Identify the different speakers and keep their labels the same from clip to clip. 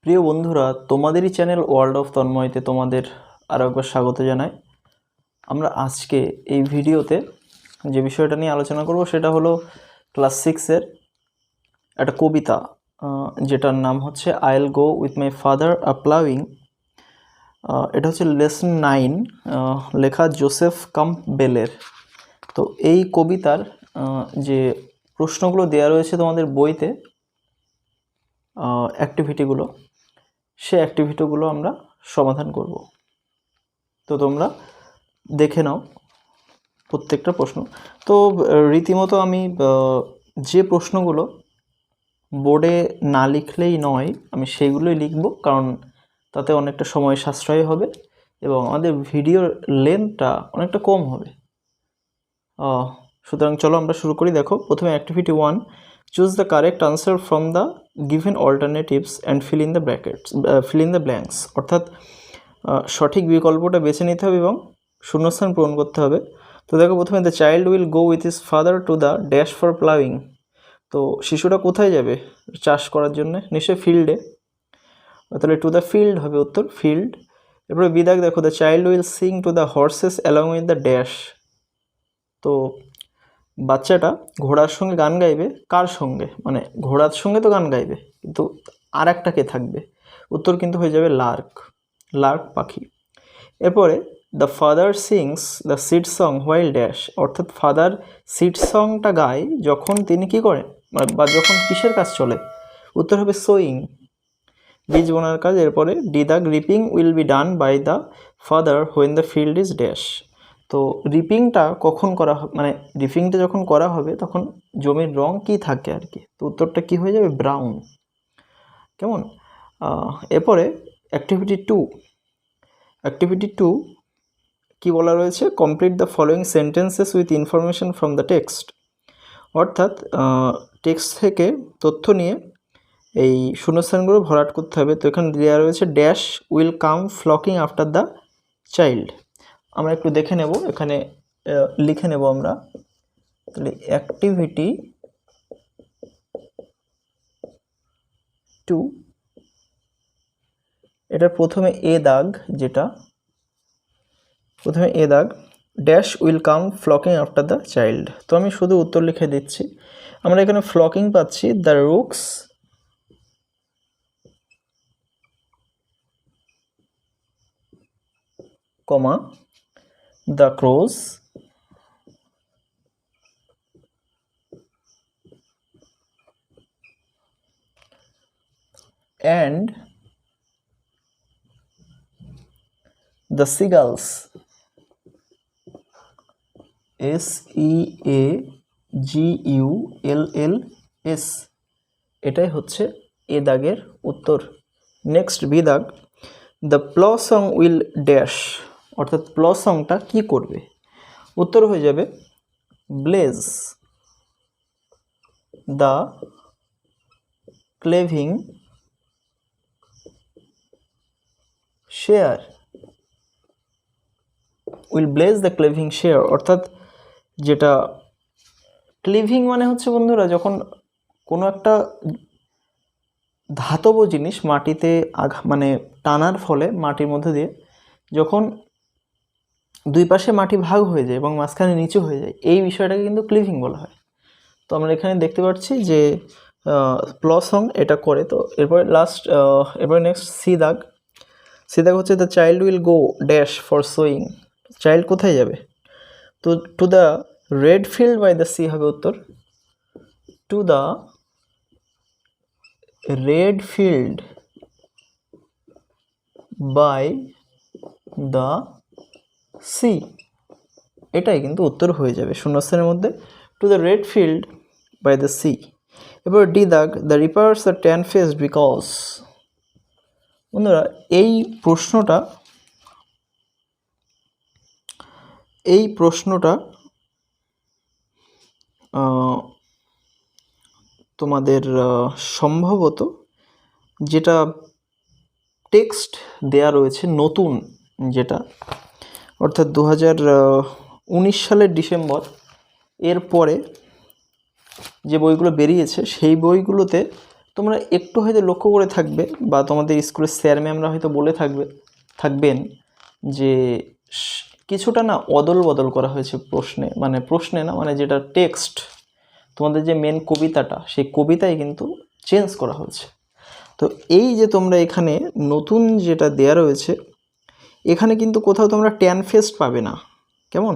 Speaker 1: প্রিয় বন্ধুরা, তোমাদেরই চ্যানেল ওয়ার্ল্ড অফ তন্ময়তে তোমাদের আরও একবার স্বাগত জানাই। আমরা আজকে এই ভিডিওতে যে বিষয়টা নিয়ে আলোচনা করব সেটা হলো ক্লাস 6-এর একটা কবিতা, যেটার নাম হচ্ছে আইল go with my father A-Ploughing। এটা হচ্ছে লেসন 9, লেখা জোসেফ ক্যাম্পবেলের। তো এই কবিতার যে প্রশ্নগুলো দেওয়া রয়েছে তোমাদের বইতে, অ্যাক্টিভিটিগুলো, সে অ্যাক্টিভিটিগুলো আমরা সমাধান করব। তো তোমরা দেখে নাও প্রত্যেকটা প্রশ্ন। তো রীতিমতো আমি যে প্রশ্নগুলো বোর্ডে না লিখলেই নয়, আমি সেইগুলোই লিখব, কারণ তাতে অনেকটা সময় সাশ্রয় হবে এবং আমাদের ভিডিওর লেন্থটা অনেকটা কম হবে। সুতরাং চলো আমরা শুরু করি। দেখো, প্রথমে activity 1, choose the correct answer from the given alternatives and fill in the blanks. অর্থাৎ সঠিক বিকল্পটা বেছে নিতে হবে এবং শূন্যস্থান পূরণ করতে হবে। তো দেখো, প্রথমে the child will go with his father to the dash for ploughing. তো শিশুটা কোথায় যাবে চাষ করার জন্য? নিশ্চয়ই ফিল্ডে। তাহলে টু দ্য ফিল্ড হবে উত্তর, ফিল্ড। এরপরে বিদাগ, দেখো the child will sing to the horse's along with the dash. তো বাচ্চাটা ঘোড়ার সঙ্গে গান গাইবে। কার সঙ্গে? মানে ঘোড়ার সঙ্গে তো গান গাইবে, কিন্তু আর একটা কে থাকবে? উত্তর কিন্তু হয়ে যাবে লার্ক, লার্ক পাখি। এরপরে the father sings the seed song while dash. অর্থাৎ ফাদার সিড সংটা গায় যখন তিনি কী করেন, বা যখন কিসের কাজ চলে? উত্তর হবে সোয়িং, বীজ বোনার কাজ। এরপরে D the reaping will be done by the father when the field is dash. তো রিপিংটা কখন করা হবে, মানে রিপিংটা যখন করা হবে তখন জমির রং কি থাকে আর কি। তো উত্তরটা কি হয়ে যাবে? ব্রাউন। কেমন? এরপরে অ্যাক্টিভিটি 2 কি বলা রয়েছে? Complete the following sentences with information from the text. অর্থাৎ টেক্সট থেকে তথ্য নিয়ে এই শূন্যস্থানগুলো ভরাট করতে হবে। তো এখানে দেওয়া রয়েছে dash will come flocking after the child. আমরা একটু দেখে নেব, এখানে লিখে নেব আমরা। তাহলে অ্যাক্টিভিটি 2, এটার প্রথমে এ দাগ, যেটা প্রথমে এ দাগ, dash will come flocking after the child. তো আমি শুধু উত্তর লিখে দিচ্ছি। আমরা এখানে ফ্লকিং পাচ্ছি, the rooks comma the crows and the seagulls, SEAGULLS। এটাই হচ্ছে এ দাগের উত্তর। নেক্সট বি দাগ, the ploughshare will dash. অর্থাৎ প্ল সংটা কী করবে? উত্তর হয়ে যাবে blaze the cleaving share, will blaze the cleaving share. অর্থাৎ যেটা ক্লিভিং মানে হচ্ছে বন্ধুরা, যখন কোনো একটা ধাতব জিনিস মাটিতে মানে টানার ফলে মাটির মধ্যে দিয়ে যখন দুই পাশে মাটি ভাগ হয়ে যায় এবং মাঝখানে নিচু হয়ে যায়, এই বিষয়টাকে কিন্তু ক্লিভিং বলা হয়। তো আমরা এখানে দেখতে পাচ্ছি যে প্ল সং এটা করে। তো এরপরে এরপরে নেক্সট সি দাগ হচ্ছে the child will go dash for sowing. Child কোথায় যাবে? তো to the red field by the sea হবে উত্তর, to the red field by the sea. এটাই কিন্তু উত্তর হয়ে যাবে শূন্যস্থানের মধ্যে, to the red field by the sea. এবার ডি দাগ, the reapers are tan faced because. বন্ধুরা, এই প্রশ্নটা তোমাদের সম্ভবত যেটা টেক্সট দেয়া রয়েছে নতুন, যেটা অর্থাৎ 2019 সালের ডিসেম্বর এর পরে যে বইগুলো বেরিয়েছে সেই বইগুলোতে তোমরা একটু হয়তো লক্ষ্য করে থাকবে বা তোমাদের স্কুলের স্যার ম্যামরা হয়তো বলে থাকবেন যে কিছুটা না অদল বদল করা হয়েছে প্রশ্নে না, মানে যেটা টেক্সট, তোমাদের যে মেন কবিতাটা, সেই কবিতায় কিন্তু চেঞ্জ করা হয়েছে। তো এই যে তোমরা এখানে নতুন যেটা দেয়া রয়েছে, এখানে কিন্তু কোথাও তোমরা ট্যান ফেস্ট পাবে না। কেমন?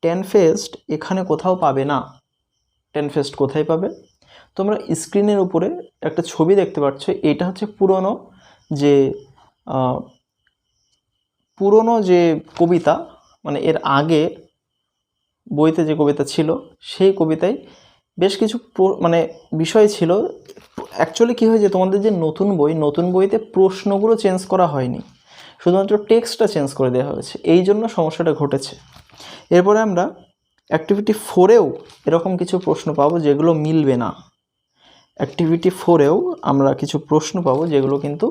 Speaker 1: ট্যান ফেস্ট এখানে কোথাও পাবে না। ট্যান ফেস্ট কোথায় পাবে? তোমরা স্ক্রিনের উপরে একটা ছবি দেখতে পাচ্ছ, এটা হচ্ছে পুরনো যে কবিতা, মানে এর আগে বইতে যে কবিতা ছিল, সেই কবিতায় বেশ কিছু মানে বিষয় ছিল। অ্যাকচুয়ালি কী হয়েছে, তোমাদের যে নতুন বইতে প্রশ্নগুলো চেঞ্জ করা হয়নি, শুধুমাত্র টেক্সটটা চেঞ্জ করে দেওয়া হয়েছে, এই জন্য সমস্যাটা ঘটেছে। এরপরে আমরা অ্যাক্টিভিটি 4এও এরকম কিছু প্রশ্ন পাবো যেগুলো মিলবে না। অ্যাক্টিভিটি 4এও আমরা কিছু প্রশ্ন পাবো যেগুলো কিন্তু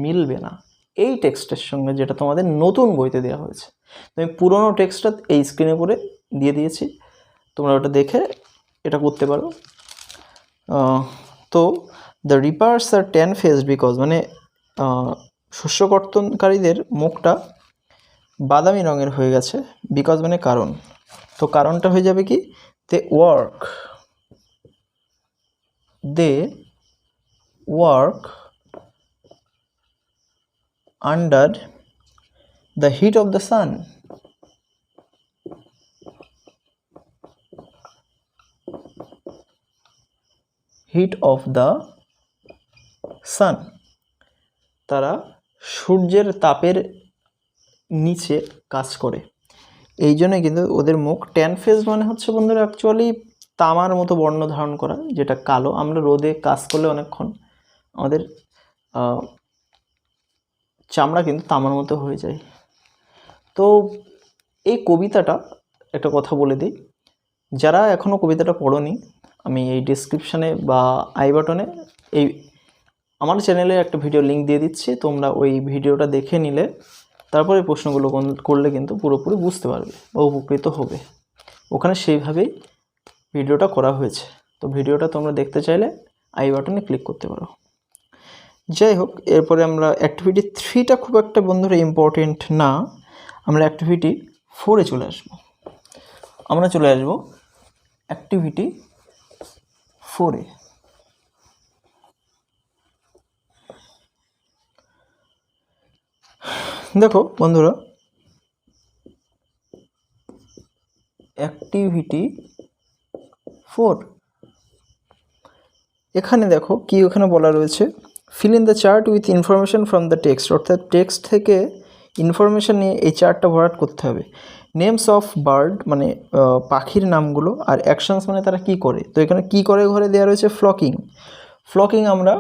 Speaker 1: মিলবে না এই টেক্সটের সঙ্গে, যেটা তোমাদের নতুন বইতে দেওয়া হয়েছে। তো আমি পুরনো টেক্সটটা এই স্ক্রিনে করে দিয়ে দিয়েছি, তোমরা ওটা দেখে এটা করতে পারো। তো the reapers are tan face because, মানে শস্য কর্তনকারীদের মুখটা বাদামি রঙের হয়ে গেছে। বিকজ মানে কারণ, তো কারণটা হয়ে যাবে কি, they work under the heat of the sun. Heat of the sun, তারা সূর্যের তাপের নিচে কাজ করে, এই জন্যই কিন্তু ওদের মুখ ট্যান ফেস, মানে হচ্ছে বন্ধুরা অ্যাকচুয়ালি তামার মতো বর্ণ ধারণ করা, যেটা কালো। আমরা রোদে কাজ করলে অনেকক্ষণ আমাদের চামড়া কিন্তু তামার মতো হয়ে যায়। তো এই কবিতাটা একটা কথা বলে দিই, যারা এখনও কবিতাটা পড়োনি, আমি এই ডিসক্রিপশানে বা আই বাটনে এই আমার চ্যানেলে একটা ভিডিও লিঙ্ক দিয়ে দিচ্ছি, তোমরা ওই ভিডিওটা দেখে নিলে তারপরে প্রশ্নগুলো করলে কিন্তু পুরোপুরি বুঝতে পারবে বা উপকৃত হবে। ওখানে সেইভাবেই ভিডিওটা করা হয়েছে। তো ভিডিওটা তোমরা দেখতে চাইলে আই বাটনে ক্লিক করতে পারো। যাই হোক, এরপরে আমরা অ্যাক্টিভিটি 3টা খুব একটা বন্ধুরা ইম্পর্টেন্ট না, আমরা অ্যাক্টিভিটি 4-এ চলে আসবো। আমরা চলে আসবো অ্যাক্টিভিটি 4-এ। দেখো বন্ধুরা, অ্যাক্টিভিটি 4, এখানে দেখো কি ওখানে বলা রয়েছে, fill in the chart with information from the text, অর্থাৎ টেক্সট থেকে ইনফরমেশান নিয়ে এই চার্টটা ভরাট করতে হবে। নেমস অফ বার্ড, মানে পাখির নামগুলো, আর অ্যাকশনস মানে তারা কি করে। তো এখানে কি করে ঘরে দেওয়া রয়েছে ফ্লকিং। আমরা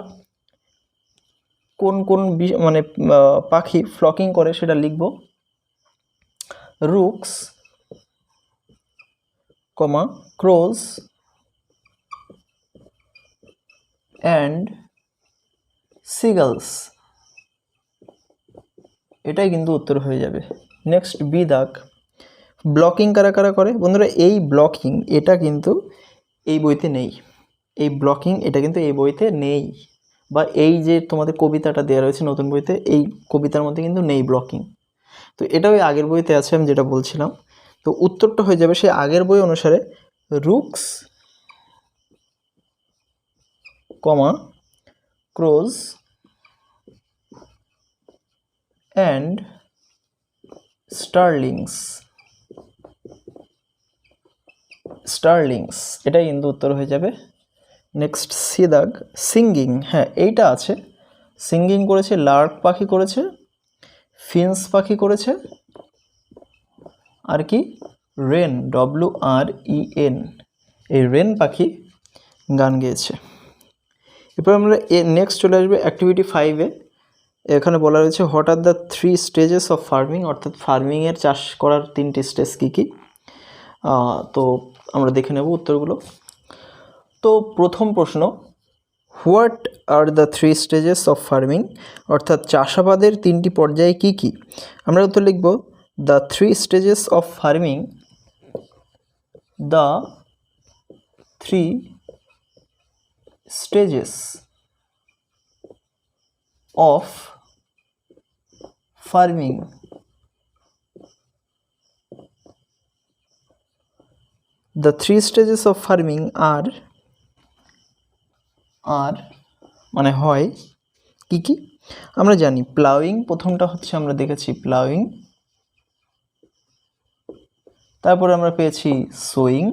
Speaker 1: কোন মানে পাখি ফ্লকিং করে সেটা লিখব। রুকস, ক্রোজ অ্যান্ড সিগালস, এটাই কিন্তু উত্তর হয়ে যাবে। নেক্সট বি দাগ, ব্লকিং কারা কারা করে। বন্ধুরা এই ব্লকিং এটা কিন্তু এই বইতে নেই, এটা কিন্তু এই বইতে নেই, বা এই যে তোমাদের কবিতাটা দেওয়া রয়েছে নতুন বইতে, এই কবিতার মধ্যে কিন্তু নেই ব্লকিং। তো এটা ওই আগের বইতে আছে, আমি যেটা বলছিলাম। তো উত্তরটা হয়ে যাবে সেই আগের বই অনুসারে, রুকস, ক্রোজ অ্যান্ড স্টারলিংস, এটাই কিন্তু উত্তর হয়ে যাবে। নেক্সট সি দাগ, সিঙ্গিং, হ্যাঁ এইটা আছে। সিঙ্গিং করেছে লার্ক পাখি করেছে, ফিন্স পাখি করেছে, আর কি রেন, WREN, এই রেন পাখি গান গেয়েছে। এরপর আমরা নেক্সট চলে আসবে অ্যাক্টিভিটি 5-এ। এখানে বলা রয়েছে what are the 3 stages of farming, অর্থাৎ ফার্মিংয়ের চাষ করার 3টি স্টেজ কী কী। তো আমরা দেখে নেব উত্তরগুলো। তো প্রথম প্রশ্ন, what are the 3 stages of farming, অর্থাৎ চাষাবাদের 3টি পর্যায়ে কী কী। আমরা উত্তর লিখব, the 3 stages of farming, the 3 stages of farming. The 3 stages of farming are মানে হয় কি কি আমরা জানি। প্লাউইং প্রথমটা হচ্ছে আমরা দেখেছি প্লাউইং, তারপরে আমরা পেয়েছি সোয়িং,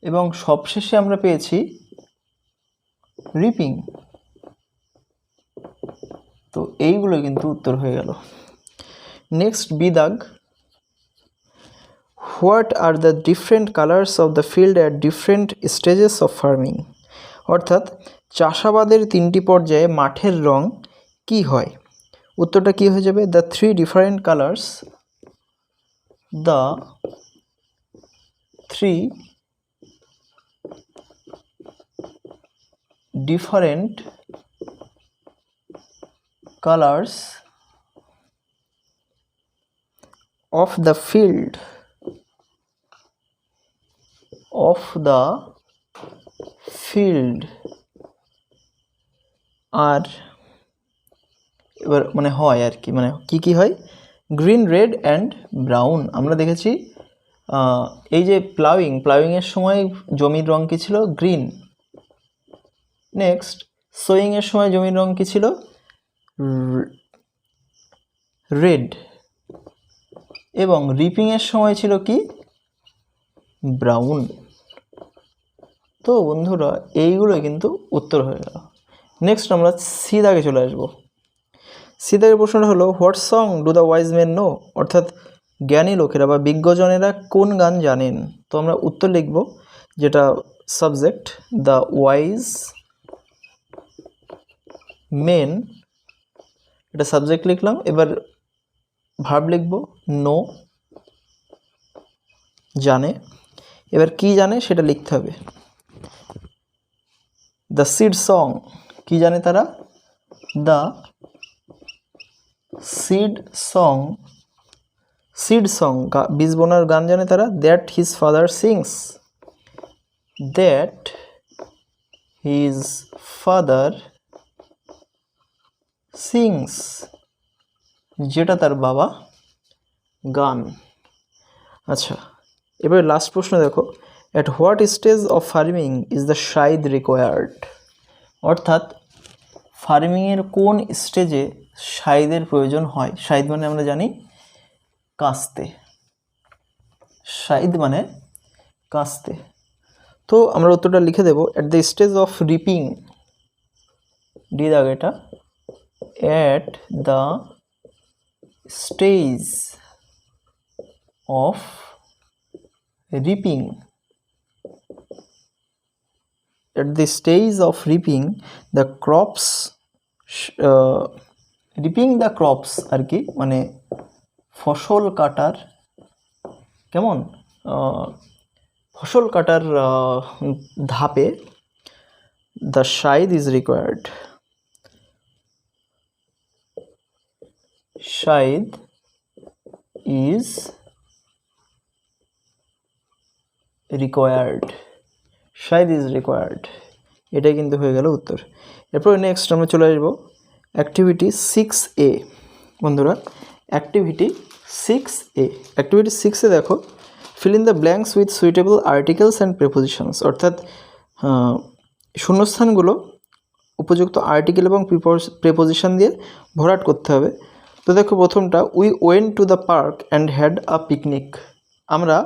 Speaker 1: এবং সবশেষে আমরা পেয়েছি রিপিং। তো এইগুলো কিন্তু উত্তর হয়ে গেল। নেক্সট বি দাগ, what are the different colours of the field at different stages of farming. অর্থাৎ চাষাবাদের 3টি পর্যায়ে মাঠের রং কি হয়? উত্তরটা কি হয়ে যাবে? The 3 different colours, the 3 different colors of the field are, এবার মানে হয় আর কি, মানে কি কি হয়? Green, red and brown. আমরা দেখেছি এই যে প্লাউইংয়ের সময় জমির রং কী ছিল? গ্রিন। নেক্সট সোয়িংয়ের সময় জমির রং কী ছিল? রেড। এবং রিপিংয়ের সময় ছিল কি? ব্রাউন। তো বন্ধুরা এইগুলো কিন্তু উত্তর হয়ে গেল। নেক্সট আমরা সি দাগে চলে আসবো। সি দাগের প্রশ্নটা হলো, what song do the wise men know. অর্থাৎ জ্ঞানী লোকেরা বা বিজ্ঞজনেরা কোন গান জানেন? তো আমরা উত্তর লিখব, যেটা সাবজেক্ট দ্য ওয়াইজ মেন, এটা সাবজেক্ট লিখলাম। এবার ভার্ব লিখব নো, জানে। এবার কি জানে সেটা লিখতে হবে। দ্য সিড সং, কি জানে তারা? দ্য সিড সং বীজ বোনার গান জানে তারা। That his father sings, that his father sings, যেটা তার বাবা গান। আচ্ছা, এবার লাস্ট প্রশ্ন দেখো, at what stage of farming is the scythe required. অর্থাৎ ফার্মিংয়ের কোন স্টেজে শাইদের প্রয়োজন হয়? শাইদ মানে আমরা জানি কাস্তে, শাইদ মানে কাস্তে। তো আমরা উত্তরটা লিখে দেব, at the stage of reaping, D দাগ এটা, at the stage of reaping, at the stage of reaping the crops, reaping the crops আর কি, মানে ফসল কাটার, কেমন ফসল কাটার ধাপে the scythe is required, scythe is required, scythe is required. এটাই কিন্তু হয়ে গেল উত্তর। এরপর নেক্সট আমরা চলে আসবো অ্যাক্টিভিটি 6A। বন্ধুরা অ্যাক্টিভিটি 6A, অ্যাক্টিভিটি 6A দেখো, fill in the blanks with suitable articles and prepositions. অর্থাৎ শূন্যস্থানগুলো উপযুক্ত আর্টিকেল এবং প্রিপোজিশন দিয়ে ভরাট করতে হবে। তো দেখো প্রথমটা, we went to the park and had a picnic. আমরা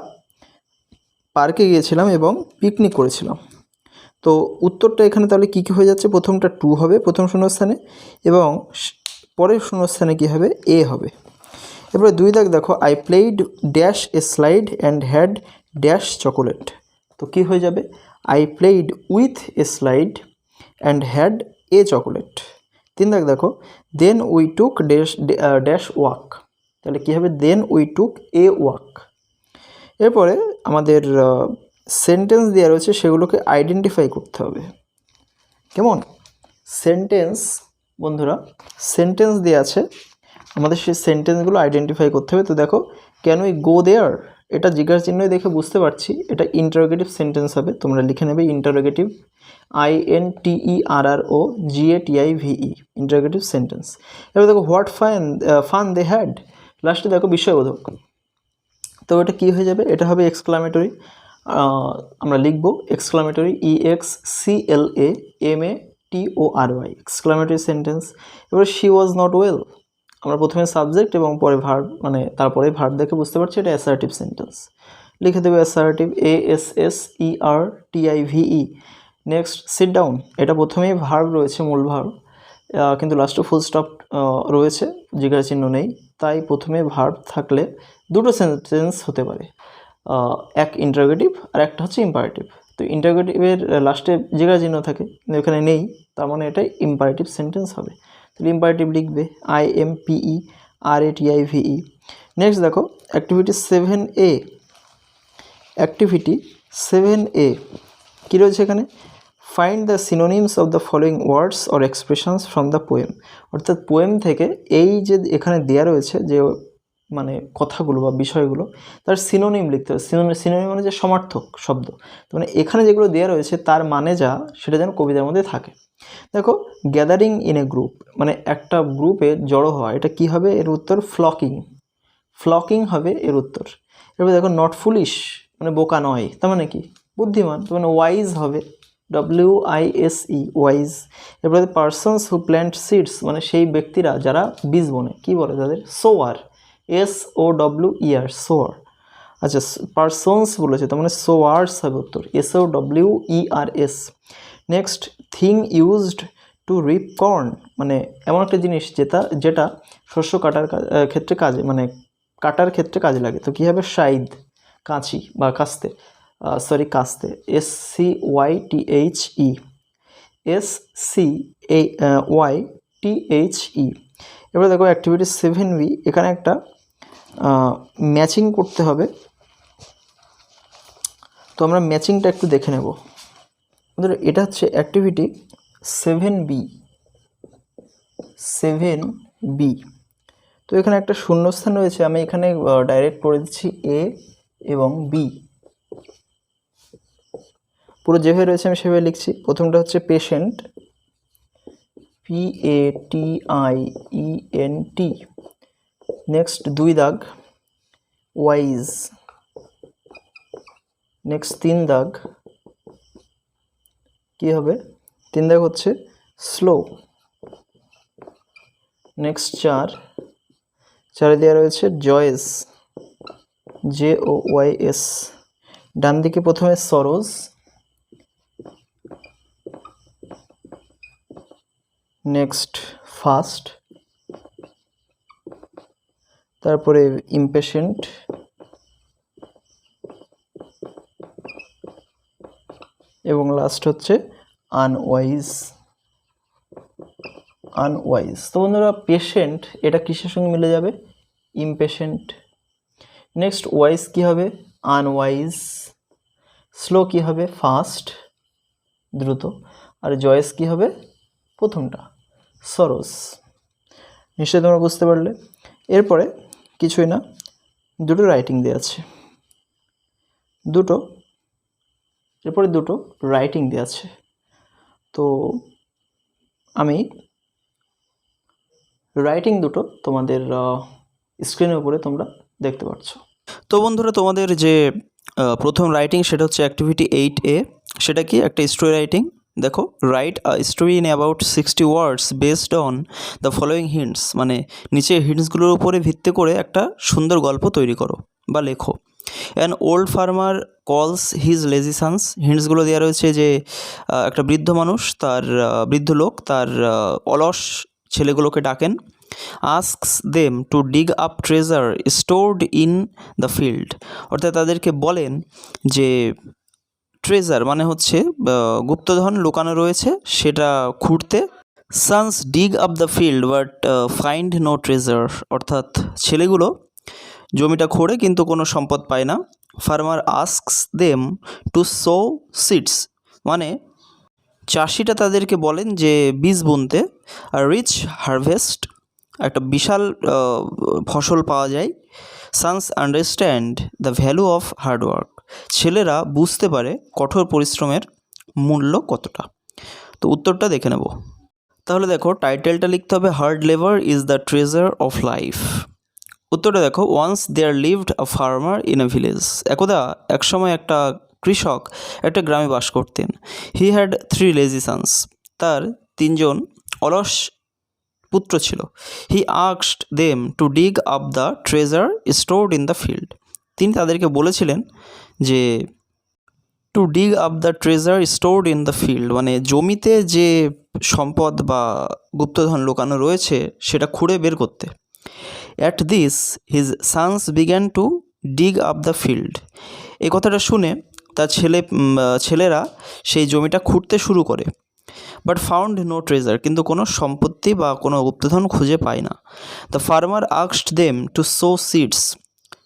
Speaker 1: পার্কে গিয়েছিলাম এবং পিকনিক করেছিলাম। তো উত্তরটা এখানে তাহলে কী কী হয়ে যাচ্ছে? প্রথমটা টু হবে প্রথম শূন্যস্থানে, এবং পরের শূন্যস্থানে কী হবে? এ হবে। এবারে দুই দাগ দেখো, I played dash a slide and had dash chocolate. তো কী হয়ে যাবে? I played with a slide and had a chocolate. তিন দাগ দেখো, then we took dash walk. তাহলে কী হবে? Then we took a walk. এরপরে আমাদের সেন্টেন্স দেওয়া রয়েছে, সেগুলোকে আইডেন্টিফাই করতে হবে। কেমন? সেন্টেন্স, বন্ধুরা সেন্টেন্স দেওয়া আছে, আমাদের সেই সেন্টেন্সগুলো আইডেন্টিফাই করতে হবে। তো দেখো, ক্যান উই গো দেয়ার, এটা জিজ্ঞাসা চিহ্ন দেখে বুঝতে পারছি এটা ইন্টারোগেটিভ সেন্টেন্স হবে, তোমরা লিখে নেবে ইন্টারোগেটিভ, INTEROGATIVE, ইন্টারোগেটিভ সেন্টেন্স। এবার দেখো হোয়াট ফান দে হ্যাড, লাস্টে দেখো বিস্ময়বোধক, তো এটা কী হয়ে যাবে, এটা হবে এক্সক্লামেটরি, আমরা লিখব এক্সক্লামেটরি, EXCLAMATORY, এক্সক্লামেটরি সেন্টেন্স। এবার শি ওয়াজ নট ওয়েল, আমরা প্রথমে সাবজেক্ট এবং পরে ভার্ব, মানে তারপরে ভার্ব দেখে বুঝতে পারছি এটা অ্যাসার্টিভ সেন্টেন্স, লিখে দেবে assertive, ASSERTIVE। Next sit down, এটা প্রথমেই ভার্ব রয়েছে, মূল ভার্ব, কিন্তু লাস্টে ফুল স্টপ রয়েছে, জিজ্ঞাসা চিহ্ন নেই, তাই প্রথমে ভার্ব থাকলে দুটো সেন্টেন্স হতে পারে, এক ইন্টারোগেটিভ আর একটা হচ্ছে ইম্পারেটিভ। তো ইন্টারোগেটিভের লাস্টে জিজ্ঞাসা চিহ্ন থাকে কিন্তু এখানে নেই, তার মানে এটা ইম্পারেটিভ সেন্টেন্স হবে, তাহলে ইম্পারেটিভ লিখবে IMPERATIVE। নেক্সট দেখো অ্যাক্টিভিটি 7A, অ্যাক্টিভিটি 7A কী রয়েছে এখানে, find the synonyms of the following words or expressions from the poem, অর্থাৎ পোয়েম থেকে এই যে এখানে দেওয়া রয়েছে যে মানে কথাগুলো বা বিষয়গুলো, তার সিনোনিম লিখতে হবে। সিনোনিম মানে যে সমার্থক শব্দ, তো মানে এখানে যেগুলো দেওয়া রয়েছে তার মানে যা, সেটা যেন কবিতার মধ্যে থাকে। দেখো গ্যাদারিং ইন এ গ্রুপ, মানে একটা গ্রুপে জড়ো হওয়া, এটা কি হবে, এর উত্তর ফ্লকিং, ফ্লকিং হবে এর উত্তর। এবার দেখো নট ফুলিশ, মানে বোকা নয়, তার মানে কি বুদ্ধিমান, তার মানে ওয়াইজ হবে, WISE, ওয়াইজ। এরপরে পার্সনস হু প্ল্যান্ট সিডস, মানে সেই ব্যক্তিরা যারা বীজ বোনে, কি বলে তাদের, সোয়ার, SOWER, সোয়ার। আচ্ছা পার্সনস বলেছে, তার মানে সোয়ার্স হবে উত্তর, SOWERS। Next thing used to reap corn, মানে এমন একটা জিনিস যেটা শস্য কাটার ক্ষেত্রে কাজে, মানে কাটার ক্ষেত্রে কাজে লাগে, তো কী হবে, সাইদ, কাঁচি বা কাস্তে, কাস্তে, SCYTHE। এবার দেখো অ্যাক্টিভিটি 7B, এখানে একটা ম্যাচিং করতে হবে, তো আমরা ম্যাচিংটা একটু দেখে নেব। এটা হচ্ছে অ্যাক্টিভিটি 7B। তো এখানে একটা শূন্যস্থান রয়েছে, আমি এখানে ডাইরেক্ট করে দিচ্ছি A এবং B, পুরো যেভাবে রয়েছে আমি সেভাবে লিখছি। প্রথমটা হচ্ছে পেশেন্ট, PATIENT। নেক্সট 2 দাগ ওয়াইজ, নেক্সট 3 দাগ কী হবে, 3 দাগ হচ্ছে স্লো। নেক্সট 4 দেওয়া রয়েছে জয়েস, JOYS। ডান দিকে প্রথমে সরোজ, নেক্সট ফাস্ট, তারপরে ইমপেশেন্ট, এবং লাস্ট হচ্ছে আনওয়াইজ। তো বন্ধুরা পেশেন্ট এটা কিসের সঙ্গে মিলে যাবে, ইমপেশেন্ট। নেক্সট ওয়াইজ কী হবে, আনওয়াইজ। স্লো কী হবে, ফাস্ট, দ্রুত। আর জয়েস কী হবে, প্রথমটা, সরোজ। নিশ্চয়ই তোমরা বুঝতে পারলে। এরপরে কিছুই না, দুটো রাইটিং দেওয়া আছে, এরপরে দুটো রাইটিং দেওয়া আছে, তো আমি রাইটিং দুটো তোমাদের স্ক্রিনের উপরে তোমরা দেখতে পাচ্ছ। তো বন্ধুরা তোমাদের যে প্রথম রাইটিং সেটা হচ্ছে অ্যাক্টিভিটি 8A, সেটা কি একটা স্টোরি রাইটিং। দেখো write a story in about 60 words based on the following hints, মানে নিচে হিন্টসগুলোর উপরে ভিত্তি করে একটা সুন্দর গল্প তৈরি করো বা লেখো। অ্যান ওল্ড ফার্মার কলস হিজ লেজি সানস, হিন্টসগুলো দেওয়া রয়েছে যে একটা বৃদ্ধ মানুষ, তার বৃদ্ধ লোক তার অলস ছেলেগুলোকে ডাকেন। Asks them two dig up treasure stored in the field, অর্থাৎ তাদেরকে বলেন যে ট্রেজার মানে হচ্ছে গুপ্তধন লুকানো রয়েছে সেটা খুঁড়তে। Sons dig up the field but find no treasure, অর্থাৎ ছেলেগুলো জমিটা খোঁড়ে কিন্তু কোনো সম্পদ পায় না। Farmer asks them to sow seeds, মানে চাষিটা তাদেরকে বলেন যে বীজ বুনতে। আর রিচ হারভেস্ট, একটা বিশাল ফসল পাওয়া যায়। Sons understand the value of hard work, ছেলেরা বুঝতে পারে কঠোর পরিশ্রমের মূল্য কতটা। তো উত্তরটা দেখে নেব। তাহলে দেখো টাইটেলটা লিখতে হবে hard labour is the treasure of life. উত্তরটা দেখো once there lived a farmer in a village, একদা একসময় একটা কৃষক একটা গ্রামে বাস করতেন। হি হ্যাড 3 লেজি সানস, তার 3জন অলস পুত্র ছিল। He asked them two dig up the treasure stored in the field, তিনি তাদেরকে বলেছিলেন যে two dig up the treasure stored in the field, মানে জমিতে যে সম্পদ বা গুপ্তধন লুকানো রয়েছে সেটা খুঁড়ে বের করতে। At this his sons began to dig up the field, এই কথাটা শুনে তার ছেলেরা সেই জমিটা খুঁড়তে শুরু করে। বাট ফাউন্ড নো ট্রেজার, কিন্তু কোনো সম্পত্তি বা কোনো গুপ্তধন খুঁজে পায় না। The farmer asked them to sow seeds,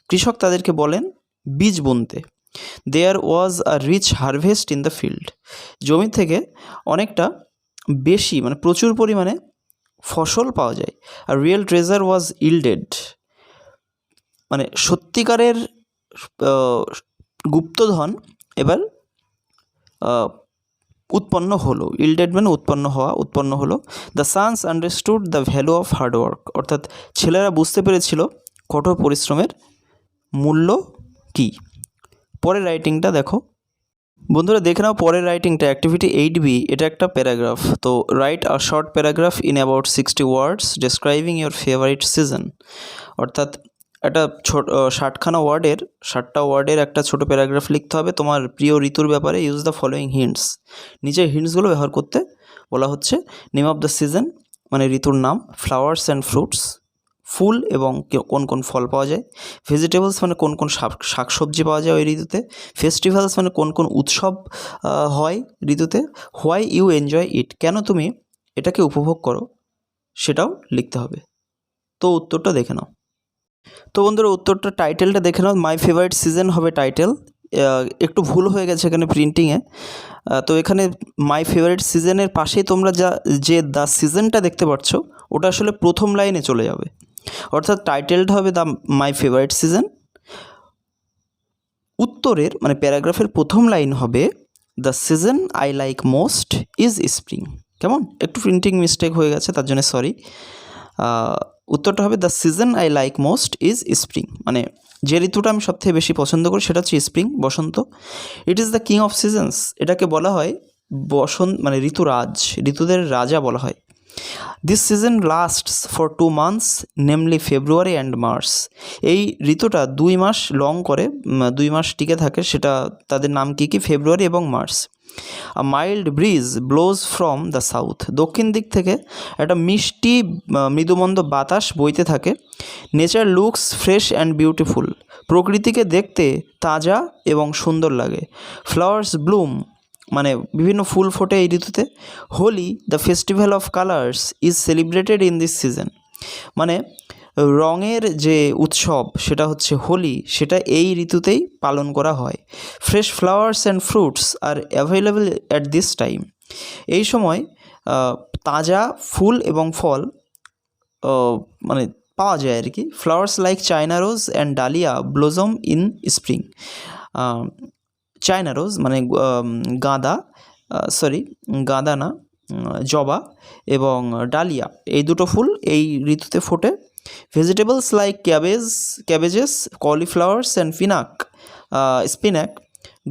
Speaker 1: কৃষক তাদেরকে বলেন বীজ বুনতে। There was a rich harvest in the field, জমি থেকে অনেকটা বেশি মানে প্রচুর পরিমাণে ফসল পাওয়া যায়। আর রিয়েল ট্রেজার ওয়াজ ইল্ডেড, মানে সত্যিকারের গুপ্তধন এবার উৎপন্ন হলো। ইল্ডেড মানে উৎপন্ন হলো। The sons understood the value of hard work, অর্থাৎ ছেলেরা বুঝতে পেরেছিল কঠোর পরিশ্রমের মূল্য কী। পরের রাইটিংটা দেখো বন্ধুরা, দেখে নাও পরের রাইটিংটা অ্যাক্টিভিটি 8B, এটা একটা প্যারাগ্রাফ। তো write a short paragraph in about 60 words describing your favourite season, অর্থাৎ একটা 60টা ওয়ার্ডের একটা ছোটো প্যারাগ্রাফ লিখতে হবে তোমার প্রিয় ঋতুর ব্যাপারে। ইউজ দ্য ফলোয়িং হিন্টস, নিচের হিন্টসগুলো ব্যবহার করতে বলা হচ্ছে। নেম অফ দ্য সিজন মানে ঋতুর নাম, ফ্লাওয়ার্স অ্যান্ড ফ্রুটস ফুল এবং কোন কোন ফল পাওয়া যায়, ভেজিটেবলস মানে কোন কোন শাকসবজি পাওয়া যায় ওই ঋতুতে, ফেস্টিভ্যালস মানে কোন কোন উৎসব হয় ঋতুতে, হোয়াই ইউ এনজয় ইট কেন তুমি এটাকে উপভোগ করো সেটাও লিখতে হবে। তো উত্তরটা দেখে নাও। তো বন্ধুরা উত্তরটা টাইটেলটা দেখে নাও, মাই ফেভারিট সিজন হবে টাইটেল। একটু ভুল হয়ে গেছে এখানে প্রিন্টিংয়ে। তো এখানে মাই ফেভারিট সিজনের পাশেই তোমরা যে দ্য সিজনটা দেখতে পাচ্ছ ওটা আসলে প্রথম লাইনে চলে যাবে, অর্থাৎ টাইটেলটা হবে দ্য মাই ফেভারিট সিজন। উত্তরের মানে প্যারাগ্রাফের প্রথম লাইন হবে the season I like most is spring. কেমন একটু প্রিন্টিং মিস্টেক হয়ে গেছে তার জন্য সরি। উত্তরটা হবে the season I like most is spring, মানে যে ঋতুটা আমি সবথেকে বেশি পছন্দ করি সেটা হচ্ছে spring, Basanta. It is the king of seasons, এটাকে বলা হয় বসন্ত মানে ঋতুরাজ, ঋতুদের রাজা বলা হয়। This season lasts for 2 months namely February and March, এই ঋতুটা 2 মাস লং করে, 2 মাস টিকে থাকে, সেটা তাদের নাম কী কী, ফেব্রুয়ারি এবং March. A mild bridge blows from the south, দক্ষিণ দিক থেকে একটা মিষ্টি মৃদুমন্দ বাতাস বইতে থাকে। Nature looks fresh and beautiful, প্রকৃতিকে দেখতে তাজা এবং সুন্দর লাগে। ফ্লাওয়ার্স ব্লুম মানে বিভিন্ন ফুল ফোটে এই ঋতুতে। Holi the festival of colours is celebrated in this season, মানে রঙের যে উৎসব সেটা হচ্ছে হোলি, সেটা এই ঋতুতেই পালন করা হয়। Fresh flowers and fruits R available at this time, এই সময় তাজা ফুল এবং ফল মানে পাওয়া যায় আর কি। Flowers like China rose and dahlia blossom in spring, China rose মানে গাঁদা না জবা, এবং ডালিয়া এই দুটো ফুল এই ঋতুতে ফোটে। Vegetables like cabbages cauliflowers and spinach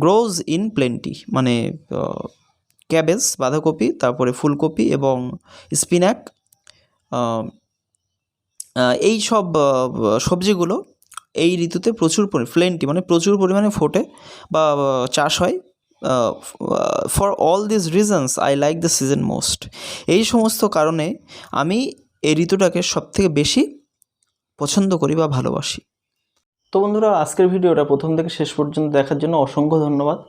Speaker 1: grows in plenty, মানে ক্যাবেজ বাঁধাকপি, তারপরে ফুলকপি এবং স্পিনাক, এই সব সবজিগুলো এই ঋতুতে প্লেন্টি মানে প্রচুর পরিমাণে ফোটে বা চাষ হয়। For all this reasons I like the season most, এই সমস্ত কারণে আমি এই ঋতুটাকে সবথেকে বেশি পছন্দ করি বা ভালোবাসি। তো বন্ধুরা আজকের ভিডিওটা প্রথম থেকে শেষ পর্যন্ত দেখার জন্য অসংখ্য ধন্যবাদ।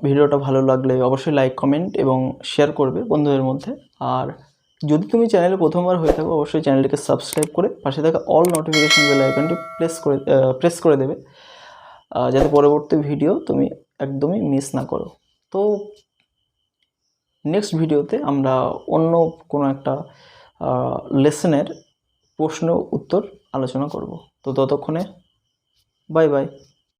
Speaker 1: ভিডিওটা ভালো লাগলে অবশ্যই লাইক কমেন্ট এবং শেয়ার করবে বন্ধুদের মধ্যে। আর যদি তুমি চ্যানেলে প্রথমবার হয়ে থাকো অবশ্যই চ্যানেলটিকে সাবস্ক্রাইব করে পাশে থাকা অল নোটিফিকেশন বেল আইকনটি প্রেস করে দেবে, যাতে পরবর্তী ভিডিও তুমি একদমই মিস না করো। তো নেক্সট ভিডিওতে আমরা অন্য কোনো একটা লেসনের প্রশ্ন উত্তর আলোচনা করব। তো ততক্ষণে বাই বাই।